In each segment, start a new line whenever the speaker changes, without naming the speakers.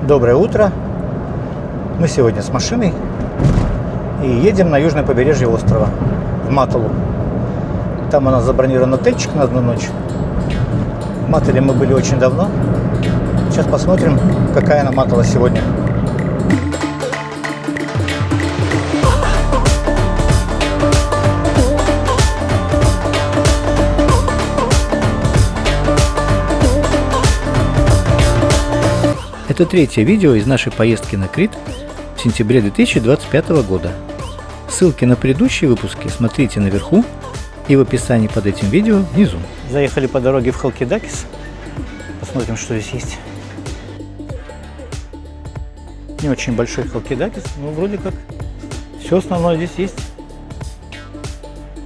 Доброе утро. Мы сегодня с машиной и едем на южное побережье острова, в Маталу. Там у нас забронирован отельчик на одну ночь. В Матале мы были очень давно. Сейчас посмотрим, какая она Матала сегодня. Это третье видео из нашей поездки на Крит в сентябре 2025 года. Ссылки на предыдущие выпуски смотрите наверху и в описании под этим видео внизу. Заехали по дороге в Халкидакис. Посмотрим, что здесь есть. Не очень большой Халкидакис, но вроде как все основное здесь есть.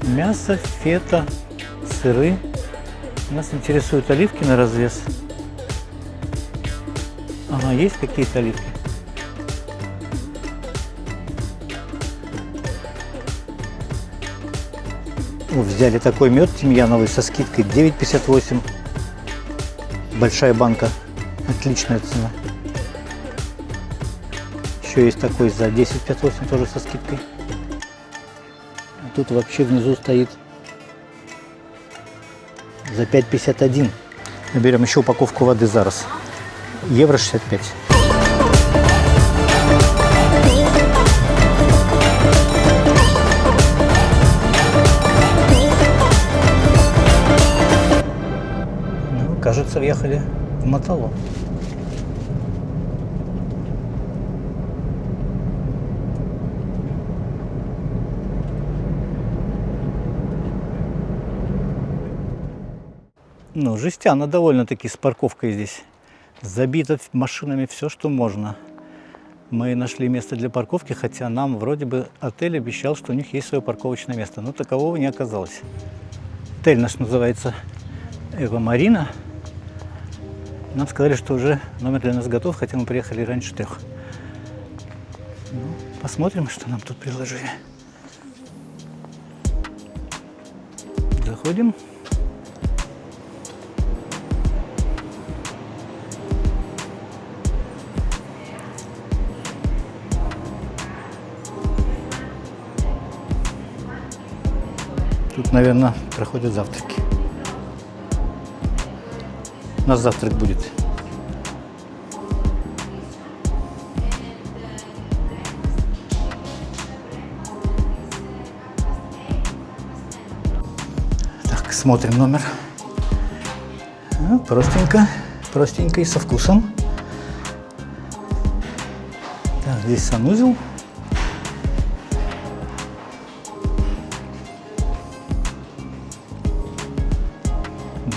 Мясо, фета, сыры. Нас интересуют оливки на развес. Ага, есть какие-то оливки. Взяли такой мед тимьяновый со скидкой 9,58. Большая банка. Отличная цена. Еще есть такой за 10,58 тоже со скидкой. А тут вообще внизу стоит за 5,51. Берем еще упаковку воды зараз. Евро 65. Ну, кажется, въехали в Маталу. Ну, жестяно довольно-таки с парковкой здесь. Забито машинами все, что можно. Мы нашли место для парковки, хотя нам вроде бы отель обещал, что у них есть свое парковочное место. Но такового не оказалось. Отель наш называется Эва Марина. Нам сказали, что уже номер для нас готов, хотя мы приехали раньше 3. Ну, посмотрим, что нам тут предложили. Заходим. Тут, наверное, проходят завтраки. У нас завтрак будет. Так, смотрим номер. Простенько, простенько и со вкусом. Так, здесь санузел.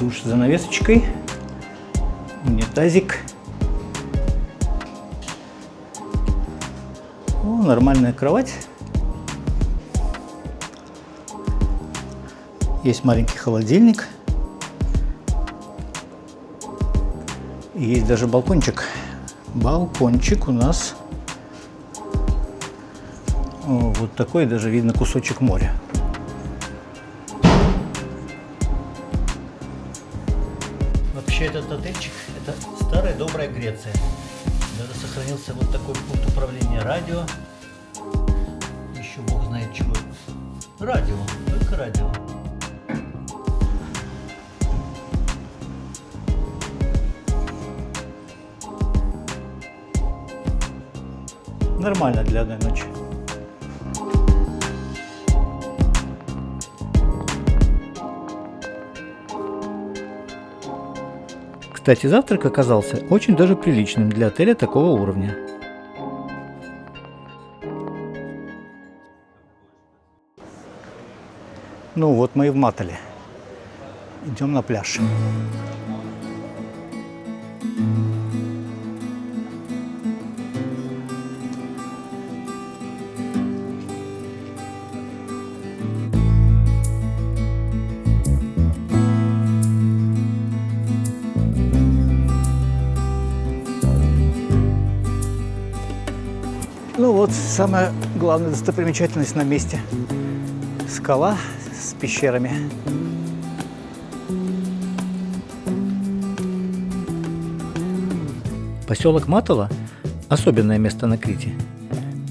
Душ с занавесочкой, унитазик. О, нормальная кровать. Есть маленький холодильник. И есть даже балкончик. Балкончик у нас вот такой, даже видно кусочек моря. Вообще этот отельчик — это старая добрая Греция. Даже сохранился вот такой пункт управления радио. Еще бог знает чего. Радио, только радио. Нормально для одной ночи. Кстати, завтрак оказался очень даже приличным для отеля такого уровня. Ну вот мы и в Матале. Идем на пляж. Ну вот, самая главная достопримечательность на месте. Скала с пещерами. Поселок Матала особенное место на Крите.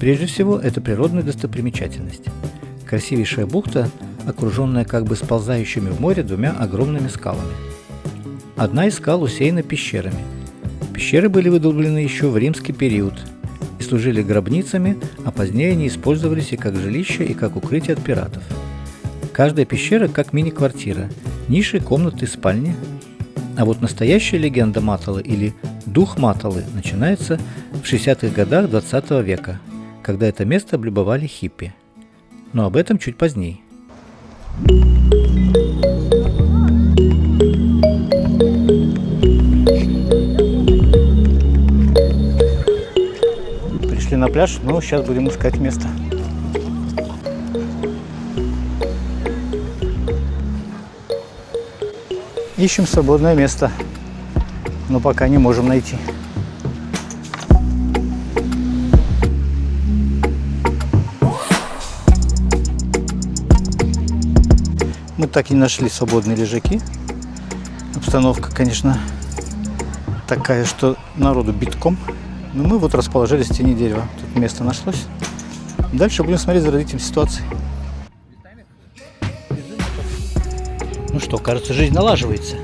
Прежде всего, это природная достопримечательность. Красивейшая бухта, окруженная как бы сползающими в море двумя огромными скалами. Одна из скал усеяна пещерами. Пещеры были выдолблены еще в римский период и служили гробницами, а позднее они использовались и как жилище, и как укрытие от пиратов. Каждая пещера как мини-квартира, ниши, комнаты, спальни. А вот настоящая легенда Маталы или дух Маталы начинается в 60-х годах 20 века, когда это место облюбовали хиппи. Но об этом чуть позднее. Пришли на пляж, но сейчас будем искать место. Ищем свободное место, но пока не можем найти. Мы так и не нашли свободные лежаки. Обстановка, конечно, такая, что народу битком. Но мы вот расположились в тени дерева. Тут место нашлось. Дальше будем смотреть за развитием ситуации. Ну что, кажется, жизнь налаживается.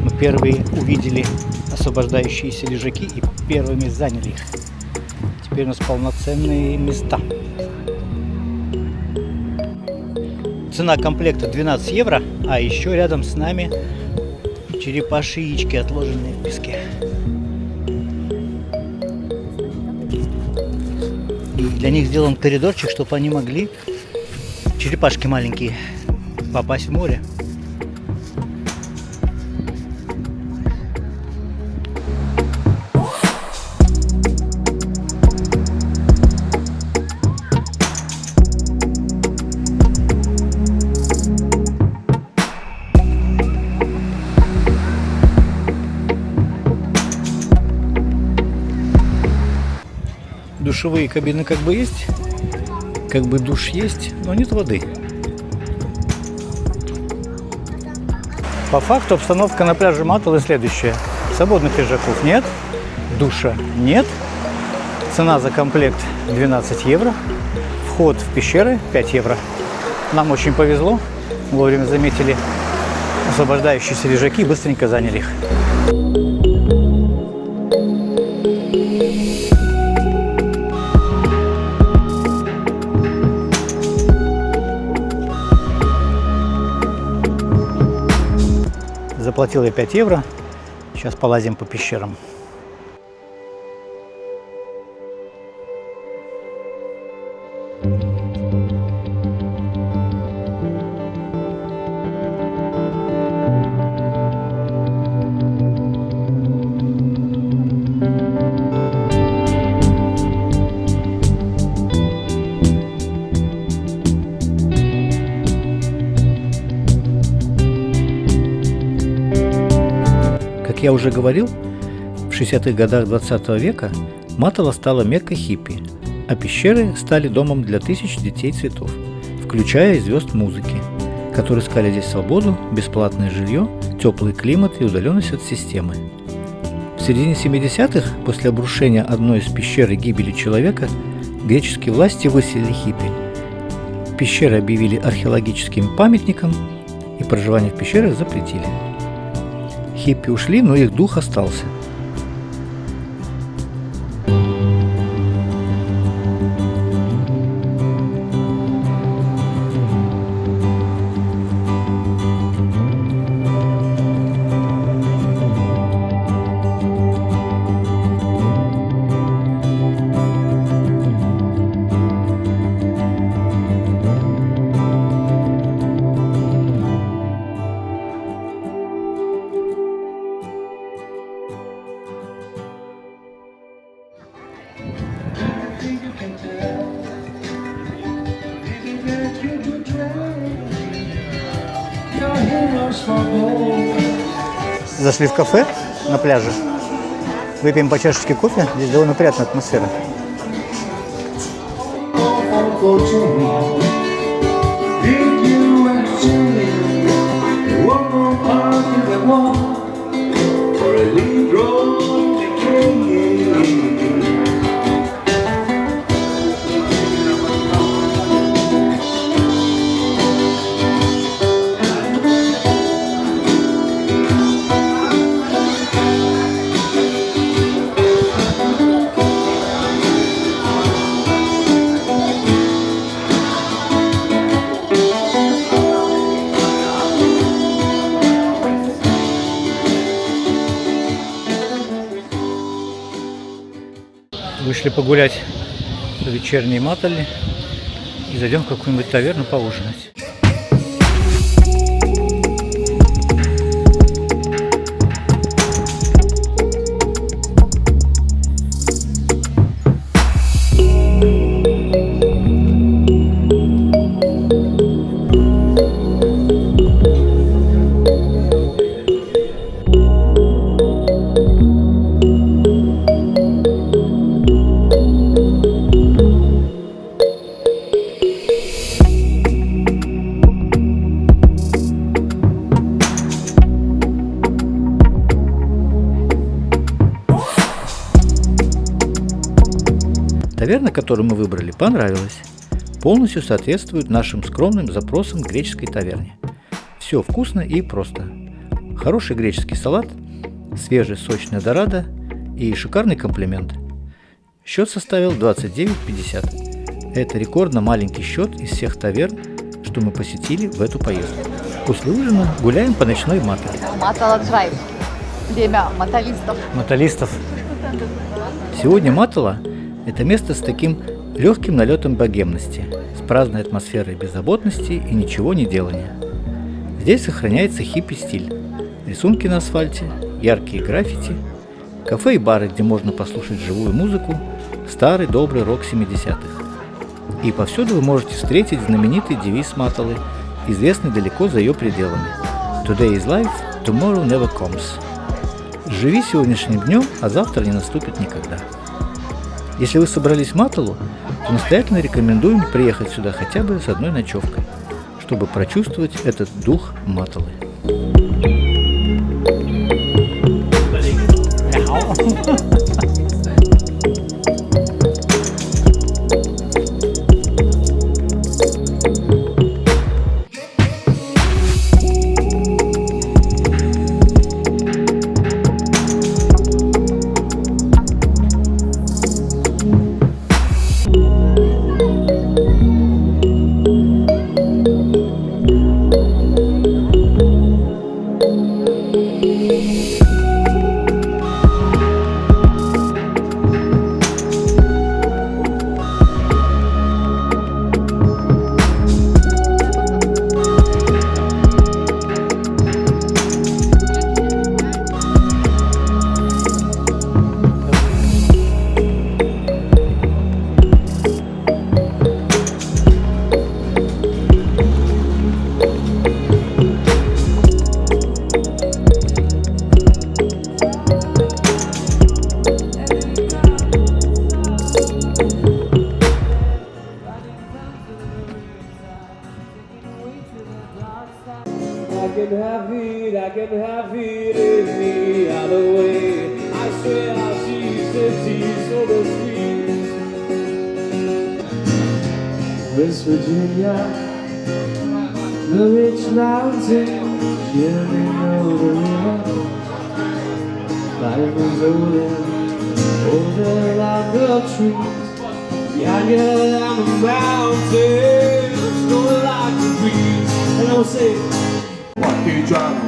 Мы первые увидели освобождающиеся лежаки и первыми заняли их. Теперь у нас полноценные места. Цена комплекта 12 евро, а еще рядом с нами черепашьи яички, отложенные в песке. И для них сделан коридорчик, чтобы они могли, черепашки маленькие, попасть в море. Душевые кабины как бы есть, как бы душ есть, но нет воды. По факту обстановка на пляже Маталы следующая. Свободных лежаков нет, душа нет, цена за комплект 12 евро, вход в пещеры 5 евро. Нам очень повезло, вовремя заметили освобождающиеся лежаки и быстренько заняли их. Заплатил я 5 евро. Сейчас полазим по пещерам. Как я уже говорил, в 60-х годах 20 века Матала стала меккой хиппи, а пещеры стали домом для тысяч детей цветов, включая и звезд музыки, которые искали здесь свободу, бесплатное жилье, теплый климат и удаленность от системы. В середине 70-х, после обрушения одной из пещер и гибели человека, греческие власти выселили хиппи. Пещеры объявили археологическим памятником, и проживание в пещерах запретили. Хиппи ушли, но их дух остался. Зашли в кафе на пляже. Выпьем по чашечке кофе. Здесь довольно приятная атмосфера. Вышли погулять по вечерней Матали и зайдем в какую-нибудь таверну поужинать. Таверна, которую мы выбрали, понравилась. Полностью соответствует нашим скромным запросам к греческой таверне. Все вкусно и просто. Хороший греческий салат, свежий сочный дорадо и шикарный комплимент. Счет составил 29,50. Это рекордно маленький счет из всех таверн, что мы посетили в эту поездку. После ужина гуляем по ночной Матали.
Матала Драйв. Время маталистов.
Маталистов. Сегодня Матала – это место с таким легким налетом богемности, с праздной атмосферой беззаботности и ничего не делания. Здесь сохраняется хиппи-стиль, рисунки на асфальте, яркие граффити, кафе и бары, где можно послушать живую музыку, старый добрый рок 70-х. И повсюду вы можете встретить знаменитый девиз Маталы, известный далеко за ее пределами: «Today is life, tomorrow never comes». Живи сегодняшним днем, а завтра не наступит никогда. Если вы собрались в Маталу, то настоятельно рекомендуем приехать сюда хотя бы с одной ночевкой, чтобы прочувствовать этот дух Маталы.
I can have it any other way. I swear she's so sweet. West Virginia, the rich mountain, chilling over the river. Life is older than the trees, younger than the mountains, snowing like the breeze. And I'll say, partigiano,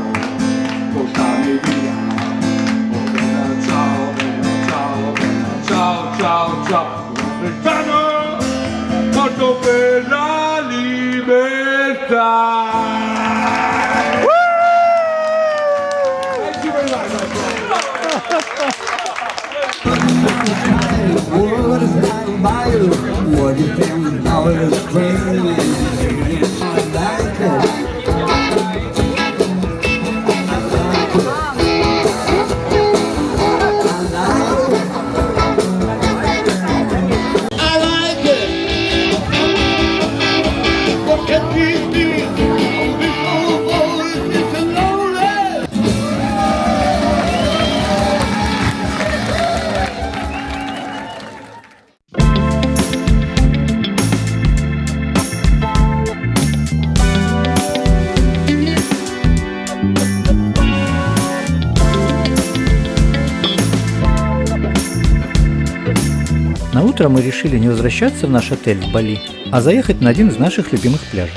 portami via. Oh bella ciao, ciao, ciao, ciao. Partigiano, molto per la libertà. Thank you very much. What is that by you? What do you think about this crazy? I like it.
На утро мы решили не возвращаться в наш отель в Бали, а заехать на один из наших любимых пляжей.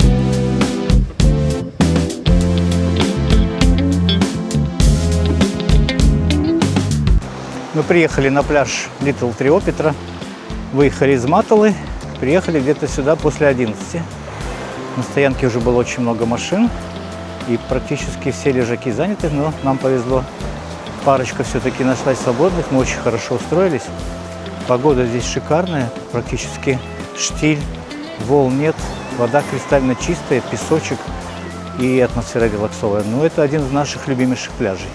Мы приехали на пляж Little Триопетра, выехали из Маталы, приехали где-то сюда после 11. На стоянке уже было очень много машин, и практически все лежаки заняты, но нам повезло. Парочка все-таки нашлась свободных, мы очень хорошо устроились. Погода здесь шикарная, практически штиль, волн нет, вода кристально чистая, песочек и атмосфера релаксовая. Но это один из наших любимейших пляжей.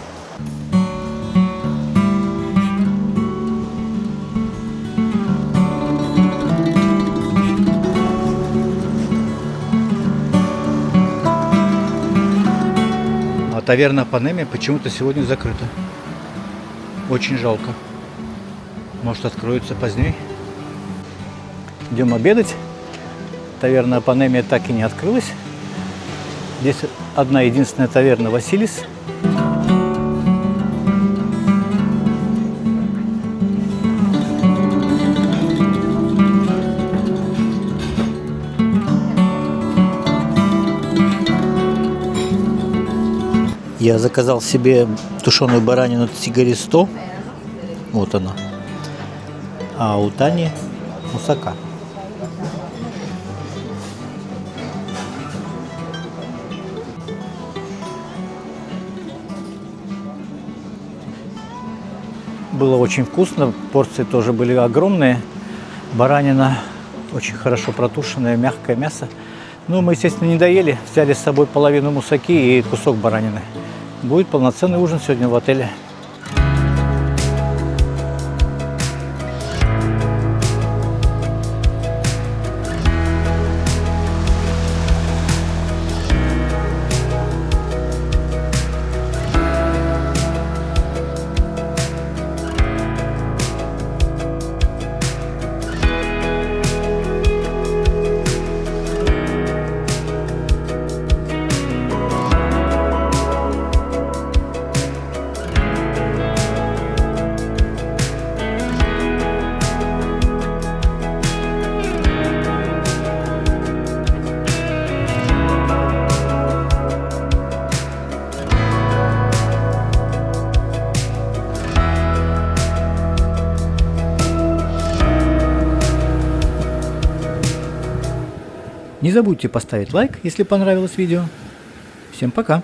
А таверна Панеме почему-то сегодня закрыта. Очень жалко. Может, откроется позднее. Идем обедать. Таверна Панеме так и не открылась. Здесь одна единственная таверна Василис. Я заказал себе тушеную баранину Тигари-100. Вот она. А у Тани мусака. Было очень вкусно. Порции тоже были огромные. Баранина очень хорошо протушенная, мягкое мясо. Ну, мы, естественно, не доели. Взяли с собой половину мусаки и кусок баранины. Будет полноценный ужин сегодня в отеле. Не забудьте поставить лайк, если понравилось видео. Всем пока!